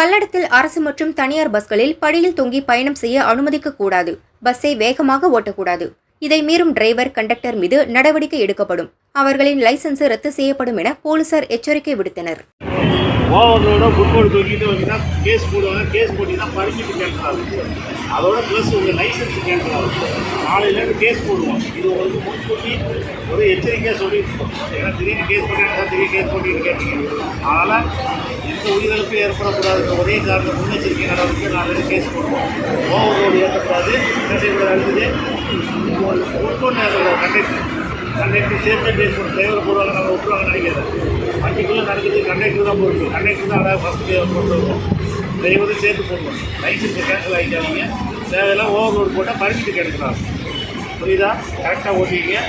பல்லடத்தில் அரசு மற்றும் தனியார் பஸ்களில் படியில் தொங்கி பயணம் செய்ய அனுமதிக்கக்கூடாது. பஸ்ஸை வேகமாக ஓட்டக்கூடாது. இதை மீறும் டிரைவர், கண்டக்டர் மீது நடவடிக்கை எடுக்கப்படும். அவர்களின் லைசன்ஸ் ரத்து செய்யப்படும் என போலீசார் எச்சரிக்கை விடுத்தனர். ஓவர்லோட ஃபுட்போர்டு தூக்கிட்டு வந்தீங்கன்னா கேஸ் போடுவாங்க. கேஸ் போட்டிங்கன்னா பர்மிட் கேன்சல் ஆகும். அதோட ப்ளஸ் உங்கள் லைசன்ஸ் கேன்சல் ஆகும். நாளையிலேருந்து கேஸ் போடுவோம். இது உங்களுக்கு முன்கூட்டி ஒரு எச்சரிக்கையாக சொல்லியிருக்கோம். ஏன்னா திடீர்னு கேஸ் போட்டிங்கன்னா திடீர்னு கேஸ் போட்டின்னு கேட்டீங்க. அதனால் எந்த உயிரிழப்பு ஏற்படக்கூடாதுன்ற ஒரே காரணம் முன்னெச்சரிக்கை நடவடிக்கை நாளைக்கு கேஸ் போடுவோம். ஓவர்லோடு ஏற்படாது. என்ன செய்யக்கூடாது இருக்குது உட்கொண்டு கண்டக்டர் சேர்த்து பேசணும். டிரைவர் போடுவாங்க, நம்ம விட்டுருவாங்க நினைக்கிறேன். வண்டிக்குள்ளே நடக்குது கண்டக்டர் தான் போடுது. கண்டக்டர் தான் அதாவது ஃபஸ்ட்டு போட்டு வருவோம். டிரைவரும் சேர்த்து போடுவோம். லைசன்ஸை கேன்சல் ஆகிக்காதீங்க. தேவையெல்லாம் ஓவர்லோடு போட்டால் பர்மிட்டு கேட்கலாம். புரியுதா? கரெக்டாக ஓட்டிங்க.